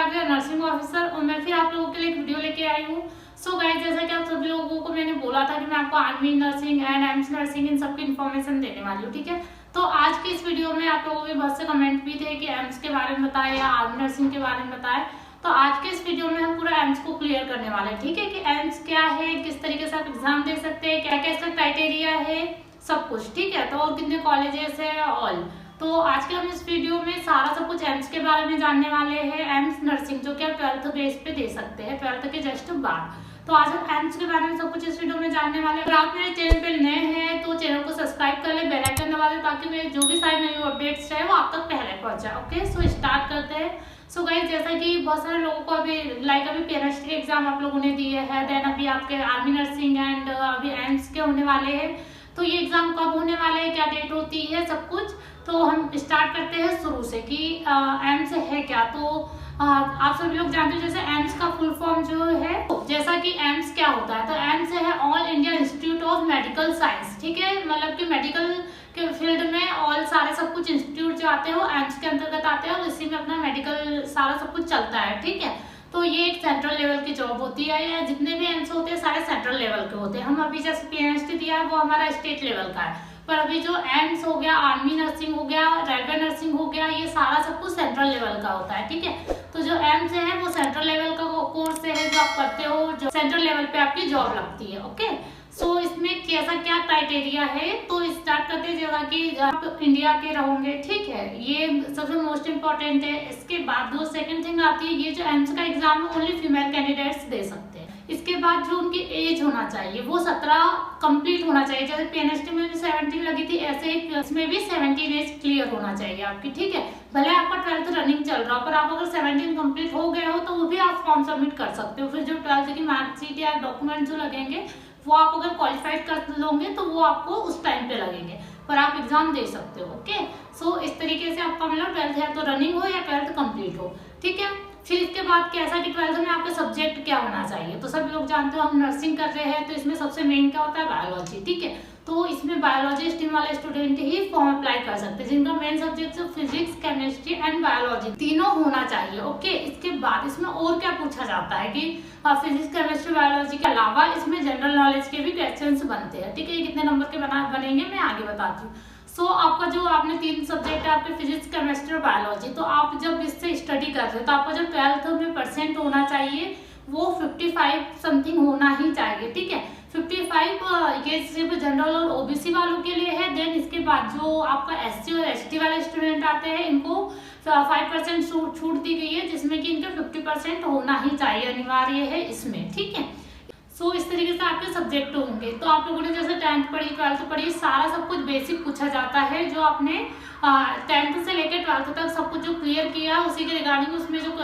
Aaradhya, nursing officer, और मैं फिर आप लोगों के लिए एक वीडियो लेके आई हूँ। सो गाइस, जैसा कि आप सभी लोगों को मैंने बोला था कि मैं आपको army nursing and AIIMS nursing इन सबकी इन्फॉर्मेशन देने वाली हूँ, ठीक है। तो आज के इस वीडियो में आप लोगों के बहुत से कमेंट भी थे कि एम्स के बारे में बताएं या आर्मी नर्सिंग के बारे में बताएं। तो आज के इस वीडियो में हम पूरा एम्स को क्लियर करने वाले हैं, ठीक है, कि एम्स क्या है, किस तरीके से आप एग्जाम दे सकते हैं, क्या क्या इसका क्राइटेरिया है, सब कुछ, ठीक है। तो और कितने कॉलेजेस है, ऑल। तो आज के हम इस वीडियो में सारा सब कुछ एम्स के बारे में जानने वाले हैं। एम्स नर्सिंग जो कि आप 12th बेस पे दे सकते हैं, 12th के जस्ट बाद। तो आज हम एम्स के बारे में सब कुछ इस वीडियो में जानने वाले हैं। अगर आप मेरे चैनल पे नए हैं तो चैनल को सब्सक्राइब कर ले, बेल आइकन दबा दे, ताकि मेरे जो भी सारे नए अपडेट्स है वो आप तक पहले पहुंच जाए। ओके, सो स्टार्ट करते हैं। सो गाइस, जैसा कि बहुत सारे लोगों को अभी अभी पेरेस्ट्री एग्जाम आप लोगों ने दिए है, देन अभी आपके आर्मी नर्सिंग एंड अभी एम्स के होने वाले हैं। तो ये एग्जाम कब होने वाले हैं, क्या डेट होती है, सब कुछ। तो हम स्टार्ट करते हैं शुरू से कि एम्स है क्या। तो आप सभी लोग जानते हो, जैसे एम्स का फुल फॉर्म जो है, जैसा कि एम्स क्या होता है, तो एम्स है all India institute of medical science, ठीक है। मतलब कि मेडिकल के फील्ड में ऑल सारे सब कुछ इंस्टीट्यूट जो आते हैं वो एम्स के अंतर्गत आते हैं और इसी में अपना मेडिकल सारा सब कुछ चलता है, ठीक है। तो ये एक सेंट्रल लेवल की जॉब होती है, या जितने भी एम्स होते हैं सारे सेंट्रल लेवल के होते हैं। हम अभी जैसे पीएनएसटी दिया है वो हमारा स्टेट लेवल का है, पर अभी जो एम्स हो गया, आर्मी नर्सिंग हो गया, रेलवे नर्सिंग हो गया, ये सारा सब कुछ सेंट्रल लेवल का होता है, ठीक है। तो जो एम्स है वो सेंट्रल लेवल का कोर्स है जो आप करते हो, जो सेंट्रल लेवल पे आपकी जॉब लगती है। ओके, सो इसमें कैसा क्या क्राइटेरिया है, तो स्टार्ट करते हैं। जैसा कि आप इंडिया के रहोगे, ठीक है, ये सबसे मोस्ट इम्पोर्टेंट है। इसके बाद जो सेकंड थिंग आती है, ये जो एम्स का एग्जाम है ओनली फीमेल कैंडिडेट्स दे सकते हैं। इसके बाद जो उनकी एज होना चाहिए वो 17 कंप्लीट होना चाहिए। जैसे पीएनएसटी में भी 17 लगी थी, ऐसे ही इसमें भी 17 एज क्लियर होना चाहिए आपकी, ठीक है। भले आपका 12th रनिंग चल रहा हो, पर आप अगर 17 कंप्लीट हो गए हो तो वो भी आप फॉर्म सबमिट कर सकते हो। फिर जो 12th की मार्कशीट या डॉक्यूमेंट जो लगेंगे वो आप अगर क्वालिफाइड कर लोगे तो वो आपको उस टाइम पे लगेंगे, पर आप एग्जाम दे सकते हो। ओके, सो इस तरीके से आपका मतलब 12th है तो रनिंग हो या 12th कंप्लीट हो, ठीक है। फिर इसके बाद कैसा कि 12th में आपका सब्जेक्ट क्या होना चाहिए, तो सभी लोग जानते हो हम नर्सिंग कर रहे हैं तो इसमें सबसे मेन क्या होता है, बायोलॉजी, ठीक है। तो इसमें बायोलॉजी स्ट्रीम वाले स्टूडेंट ही फॉर्म अप्लाई कर सकते हैं, जिनका main subject physics, chemistry and biology तीनों होना चाहिए। ओके, इसके बाद इसमें और क्या पूछा जाता है कि फिजिक्स, केमिस्ट्री, बायोलॉजी के अलावा इसमें जनरल नॉलेज के भी क्वेश्चंस बनते हैं, ठीक है। ये कितने नंबर के बनेंगे मैं आगे बताती हूँ। सो आपका जो आपने 3 सब्जेक्ट है आपके फिजिक्स, केमिस्ट्री और बायोलॉजी, तो आप जब इससे स्टडी कर रहे हो तो आपका जो 12th में परसेंट होना चाहिए वो 55 समथिंग होना ही चाहिए, ठीक है। 55 ये सिर्फ जनरल और ओबीसी वालों के लिए है। देन इसके बाद जो आपका एससी और एसटी वाले स्टूडेंट आते हैं इनको 5% छूट दी गई है, जिसमें कि इनका 50% होना ही चाहिए, अनिवार्य है इसमें, ठीक है। सो इस तरीके से आपके सब्जेक्ट होंगे। तो आप लोगों ने जैसे 10th पढ़ी, 12th पढ़ी, सारा सब कुछ बेसिक पूछा जाता है। जो आपने 10th से लेकर 12th तक सब कुछ जो क्लियर किया उसी के रिगार्डिंग उसमें जो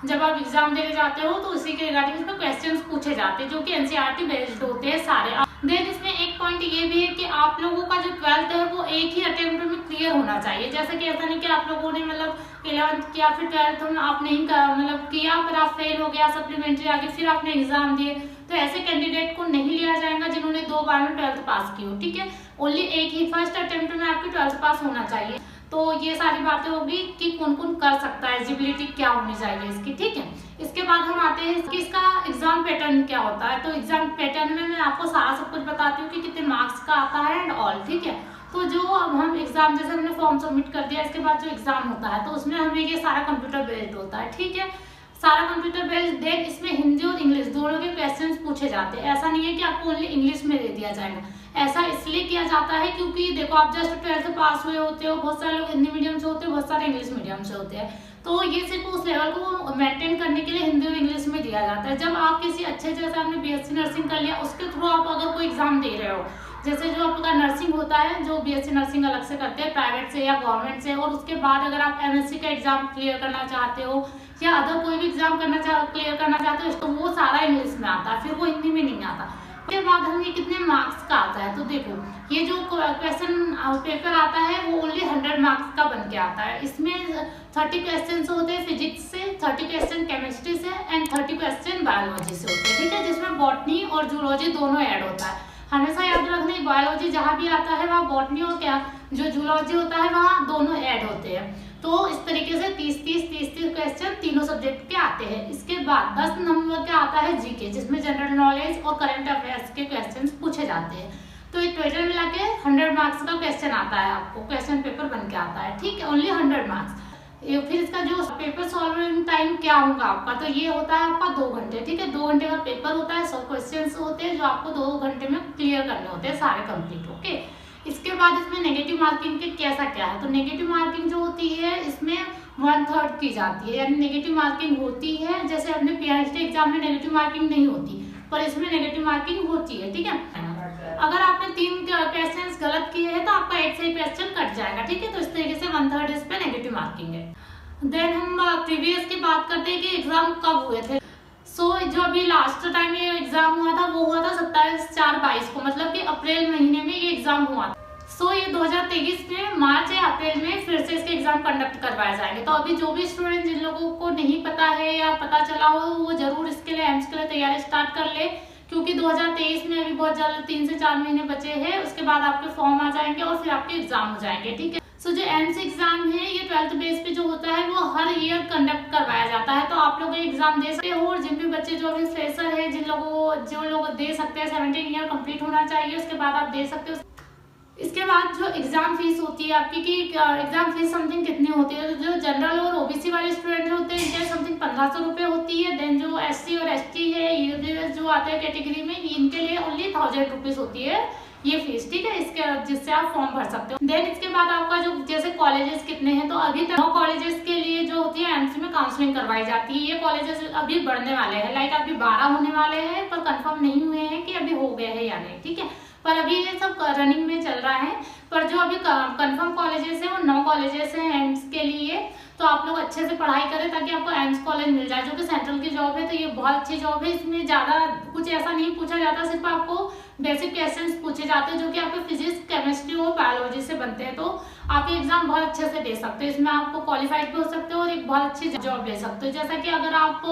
जब आप एग्जाम देने जाते हो तो उसी के रिगार्डिंग उसमें क्वेश्चंस पूछे जाते हैं, जो कि एनसीईआरटी बेस्ड होते हैं सारे। देन इसमें एक पॉइंट ये भी है कि आप लोगों का जो 12th है वो एक ही अटेम्प्ट में क्लियर होना चाहिए। जैसे कि ऐसा नहीं कि आप लोगों ने मतलब 11th किया फिर 12th में आप नहीं मतलब किया पर आप फेल हो गया, सप्लीमेंट्री आगे फिर आपने एग्जाम दिए, तो ऐसे कैंडिडेट को नहीं लिया जाएगा जिन्होंने 2 बार में 12th पास की हो, ठीक है। ओनली एक ही फर्स्ट अटेम्प्ट में आपकी 12th पास होना चाहिए। तो ये सारी बातें होगी कि कौन कौन कर सकता है, एलिजिबिलिटी क्या होनी चाहिए इसकी, ठीक है। इसके बाद हम आते हैं कि इसका एग्जाम पैटर्न क्या होता है। तो एग्जाम पैटर्न में मैं आपको सारा सब कुछ बताती हूँ कि कितने मार्क्स का आता है एंड ऑल, ठीक है। तो जो हम एग्जाम जैसे हमने फॉर्म सबमिट कर दिया, इसके बाद जो एग्जाम होता है तो उसमें हमें ये सारा कंप्यूटर बेस्ड होता है, ठीक है, सारा कंप्यूटर बेस्ड। देन इसमें हिंदी और इंग्लिश दोनों के क्वेश्चंस पूछे जाते हैं। ऐसा नहीं है कि आपको ओनली इंग्लिश में दे दिया जाएगा, ऐसा इसलिए किया जाता है क्योंकि देखो आप जस्ट 12th पास हुए होते हो, बहुत सारे लोग हिंदी मीडियम से होते हैं, बहुत सारे इंग्लिश मीडियम से होते हैं, तो ये सिर्फ उस लेवल को मेंटेन करने के लिए हिंदी और इंग्लिश में दिया जाता है। जब आप किसी अच्छे, जैसे आपने बीएससी नर्सिंग कर लिया, उसके थ्रू आप अगर कोई एग्जाम दे रहे हो, जैसे जो आपका नर्सिंग होता है, जो बीएससी नर्सिंग अलग से करते हैं प्राइवेट से या गवर्नमेंट से, और उसके बाद अगर आप एमएससी का एग्जाम क्लियर करना चाहते हो या अदर कोई भी एग्जाम क्लियर करना चाहते हो तो वो सारा इंग्लिश में आता है, फिर वो हिंदी में नहीं आता। उसके बाद हम ये कितने मार्क्स का आता है, तो देखो ये जो क्वेश्चन पेपर आता है वो ओनली 100 मार्क्स का बन के आता है। इसमें 30 क्वेश्चन होते हैं फिजिक्स से, 30 क्वेश्चन केमिस्ट्री से एंड 30 क्वेश्चन बायोलॉजी से होते हैं, ठीक है, जिसमें बॉटनी और जूलॉजी दोनों ऐड होता है। हमेशा याद रखना, बायोलॉजी जहाँ भी आता है वहाँ बॉटनी और क्या जो जूलॉजी होता है वहाँ दोनों ऐड होते हैं। तो इस तरीके से 30 क्वेश्चन तीनों सब्जेक्ट के आते हैं। इसके बाद 10 नंबर का आता है जीके, जिसमें जनरल नॉलेज और करंट अफेयर्स के क्वेश्चन पूछे जाते हैं। तो ये टोटल मिला के 100 मार्क्स का क्वेश्चन आता है, आपको क्वेश्चन पेपर बन के आता है, ठीक है, ओनली 100 मार्क्स। फिर इसका जो पेपर सॉल्विंग टाइम क्या होगा आपका, तो ये होता है आपका 2 घंटे, ठीक है, 2 घंटे का पेपर होता है, 100 क्वेश्चन होते हैं जो आपको 2 घंटे में क्लियर करने होते हैं सारे कंप्लीट, ओके। इसके बाद इसमें नेगेटिव मार्किंग के कैसा क्या है, तो नेगेटिव मार्किंग जो होती है इसमें 1/3 की जाती है, यानी नेगेटिव मार्किंग होती है। जैसे अपने पीएचडी एग्जाम में नेगेटिव मार्किंग नहीं होती, पर इसमें नेगेटिव मार्किंग होती है, ठीक है। अगर आपने 3 क्वेश्चन गलत किए हैं तो आपका एक सही क्वेश्चन कट जाएगा, ठीक है। तो इस तरीके से 1/3 इस पे नेगेटिव मार्किंग है। देन हम प्रीवियस की बात करते हैं कि एग्जाम कब हुए थे। जो अभी लास्ट टाइम ये एग्जाम हुआ था वो हुआ था 27/4/22 को, मतलब कि अप्रैल महीने में ये एग्जाम हुआ था। ये 2023 में मार्च या अप्रैल में फिर से इसके एग्जाम कंडक्ट करवाए जाएंगे। तो अभी जो भी स्टूडेंट जिन लोगों को नहीं पता है या पता चला हो वो जरूर इसके लिए एम्स के लिए तैयारी स्टार्ट कर ले, क्योंकि 2023 में अभी बहुत जल्द 3 से 4 महीने बचे हैं। उसके बाद आपके फॉर्म आ जाएंगे और फिर आपके एग्जाम हो जाएंगे, ठीक है। जो एम्स एग्जाम है ये 12th बेस पे जो होता है वो हर ईयर कंडक्ट करवाया जाता है। तो आप लोग एग्जाम दे सकते हो, और जिन भी बच्चे जो अभी फ्रेशर है, जो लोग दे सकते हैं, 17 ईयर कंप्लीट होना चाहिए, उसके बाद आप दे सकते हो। इसके बाद जो एग्जाम फीस होती है आपकी, कि एग्जाम फीस समथिंग कितनी होती है, जो जनरल और ओबीसी वाले स्टूडेंट होते हैं इनके समथिंग 1500 रुपए होती है। देन जो एससी और एसटी है, ईडब्ल्यूएस जो आते हैं कैटेगरी में, इनके लिए ओनली 1000 रुपीज होती है ये फीस, ठीक है, इसके जिससे आप फॉर्म भर सकते हो। देन इसके बाद आपका जो जैसे कॉलेजेस कितने हैं, तो अभी तक 9 कॉलेजेस के लिए जो होती है एम्स में काउंसलिंग करवाई जाती है। ये कॉलेजेस अभी बढ़ने वाले हैं, लाइक अभी 12 होने वाले हैं, पर कंफर्म नहीं हुए हैं कि अभी हो गए हैं या नहीं, ठीक है, पर अभी ये सब रनिंग में चल रहा है। पर जो अभी कंफर्म कॉलेजेस हैं वो 9 कॉलेजेस हैं एम्स के लिए। तो आप लोग अच्छे से पढ़ाई करें ताकि आपको एम्स कॉलेज मिल जाए, जो कि सेंट्रल की जॉब है। तो ये बहुत अच्छी जॉब है, इसमें ज्यादा कुछ ऐसा नहीं पूछा जाता, सिर्फ आपको बेसिक क्वेश्चंस पूछे जाते हैं जो कि आपके फिजिक्स, केमिस्ट्री और बायोलॉजी से बनते हैं। तो आप ये एग्जाम बहुत अच्छे से दे सकते हो, इसमें आपको क्वालिफाइड भी हो सकते हो और एक बहुत अच्छी जॉब ले सकते हो। जैसा कि अगर आप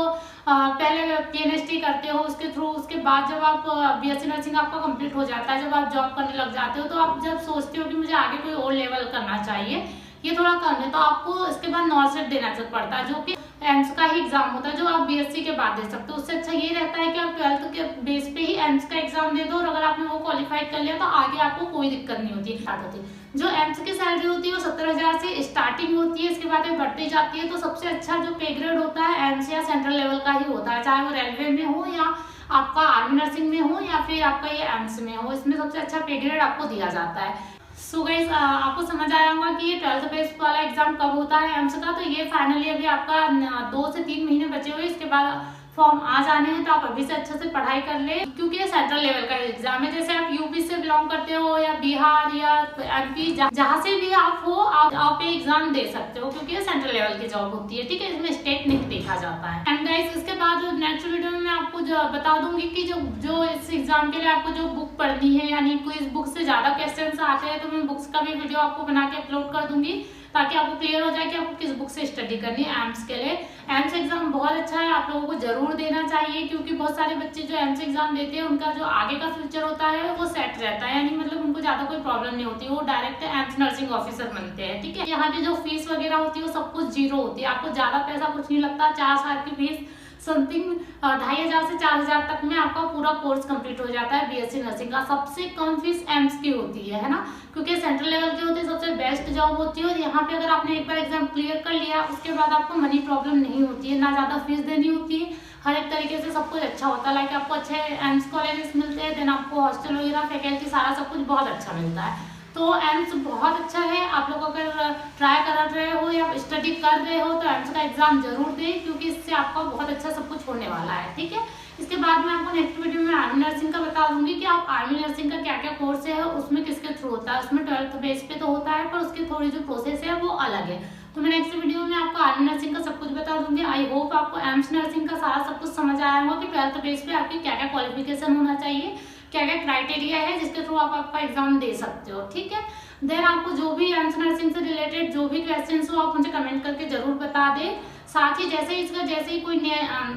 पहले पीएचडी करते हो, उसके थ्रू उसके बाद जब आप बीएससी नर्सिंग आपका कंप्लीट हो जाता है, जब आप जॉब करने लग जाते हो, तो आप जब सोचते हो कि मुझे आगे कोई और लेवल करना चाहिए, ये थोड़ा कम है, तो आपको इसके बाद नॉर्सेट देना पड़ता है, जो कि एम्स का ही एग्जाम होता है, जो आप बीएससी के बाद दे सकते हो। उससे अच्छा ये रहता है कि आप 12th के बेस पे ही एम्स का एग्जाम दे दो, और अगर आपने वो क्वालिफाई कर लिया तो आगे आपको कोई दिक्कत नहीं होती। जो एम्स की सैलरी होती है वो 17,000 से स्टार्टिंग होती है, इसके बाद बढ़ती जाती है। तो सबसे अच्छा जो पे ग्रेड होता है एम्स या सेंट्रल लेवल का ही होता है, चाहे वो रेलवे में हो या आपका आर्मी नर्सिंग में हो या फिर आपका ये एम्स में हो, इसमें सबसे अच्छा पे ग्रेड आपको दिया जाता है। सो गाइस, आपको समझ आया होगा कि ये 12th बेस वाला एग्जाम कब होता है एम्स का। तो ये फाइनली अभी आपका 2 से 3 महीने बचे हुए, इसके बाद फॉर्म आ जाने हैं। तो आप अभी से अच्छे से पढ़ाई कर ले, क्योंकि ये सेंट्रल लेवल का एग्जाम है। जैसे आप यूपी से बिलोंग करते हो या बिहार या एमपी, जहाँ से भी आप हो, आप ये एग्जाम दे सकते हो, क्योंकि ये सेंट्रल लेवल की जॉब होती है, ठीक है, इसमें स्टेट नहीं देखा जाता है। एंड गाइस, इसके बाद नेक्स्ट वीडियो में मैं आपको बता दूंगी कि जो इस एग्जाम के लिए आपको जो बुक पढ़नी है, यानी कोई इस बुक से ज्यादा क्वेश्चन आते हैं, तो मैं बुक्स का भी वीडियो आपको बना के अपलोड कर दूंगी, ताकि आपको क्लियर हो जाए कि आपको किस बुक से स्टडी करनी है एम्स के लिए। एम्स एग्जाम बहुत अच्छा है, आप लोगों को जरूर देना चाहिए, क्योंकि बहुत सारे बच्चे जो एम्स एग्जाम देते हैं उनका जो आगे का फ्यूचर होता है वो सेट रहता है, यानी मतलब उनको ज्यादा कोई प्रॉब्लम नहीं होती, वो डायरेक्ट एम्स नर्सिंग ऑफिसर बनते हैं, ठीक है। यहाँ की जो फीस वगैरह होती है वो सब कुछ 0 होती है, आपको ज्यादा पैसा कुछ नहीं लगता। 4 साल की फीस समथिंग 2500 से 4000 तक में आपका पूरा कोर्स कंप्लीट हो जाता है बीएससी नर्सिंग का। सबसे कम फीस एम्स की होती है ना, क्योंकि सेंट्रल लेवल की होती है, सबसे बेस्ट जॉब होती है। और यहाँ पे अगर आपने एक बार एग्जाम क्लियर कर लिया, उसके बाद आपको मनी प्रॉब्लम नहीं होती है, ना ज्यादा फीस देनी होती है, हर एक तरीके से सब कुछ अच्छा होता है। लाइक आपको अच्छे एम्स कॉलेजेस मिलते हैं, देन आपको हॉस्टल वगैरह, फैकल्टी, सारा सब कुछ बहुत अच्छा मिलता है। तो एम्स बहुत अच्छा है, आप लोग अगर ट्राई कर रहे हो या स्टडी कर रहे हो तो एम्स का एग्जाम जरूर दें, क्योंकि इससे आपका बहुत अच्छा सब कुछ होने वाला है, ठीक है। इसके बाद मैं आपको नेक्स्ट वीडियो में आर्मी नर्सिंग का बता दूंगी कि आप आर्मी नर्सिंग का क्या क्या कोर्स है, उसमें किसके थ्रू होता है। उसमें 12th बेस पे तो होता है, पर उसकी थोड़ी जो प्रोसेस है वो अलग है। तो मैं नेक्स्ट वीडियो में आपको आर्मी नर्सिंग का सब कुछ बता दूंगी। आई होप आपको एम्स नर्सिंग का सारा सब कुछ समझ आया होगा कि 12th बेस पे आपकी क्या क्या क्वालिफिकेशन होना चाहिए, क्या क्या क्राइटेरिया है जिसके थ्रू आप आपका एग्जाम दे सकते हो, ठीक है। देन आपको जो भी एम्स नर्सिंग से रिलेटेड जो भी क्वेश्चंस हो आप मुझे कमेंट करके जरूर बता दें। साथ ही जैसे ही कोई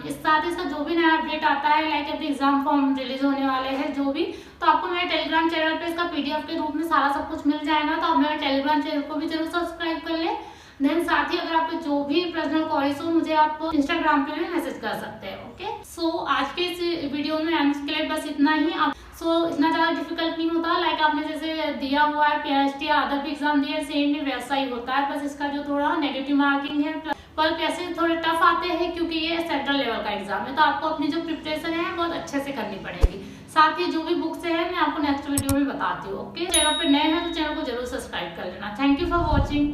इसका जो भी नया अपडेट आता है, लाइक अभी एग्जाम फॉर्म रिलीज होने वाले हैं जो भी, तो आपको मेरे टेलीग्राम चैनल पे इसका PDF के रूप में सारा सब कुछ मिल जाएगा। तो आप मेरे टेलीग्राम चैनल को भी जरूर सब्सक्राइब कर ले, देन साथ ही अगर आपको जो भी पर्सनल क्वेरीज हो मुझे आप इंस्टाग्राम पे भी मैसेज कर सकते हैं। ओके, सो आज के इस वीडियो में एम्स के लिए बस इतना ही। इतना ज्यादा डिफिकल्ट नहीं होता, लाइक आपने जैसे दिया हुआ है PST या अदर भी एग्जाम दिए सेम ही वैसा ही होता है, बस इसका जो थोड़ा नेगेटिव मार्किंग है, पर पैसे थोड़े टफ आते हैं क्योंकि ये सेंट्रल लेवल का एग्जाम है, तो आपको अपनी जो प्रिपरेशन है बहुत अच्छे से करनी पड़ेगी। साथ ही जो भी बुक्स है मैं आपको नेक्स्ट वीडियो में बताती हूँ। ओके, चैनल पे नए हैं तो चैनल को जरूर सब्सक्राइब कर लेना। Thank you for watching.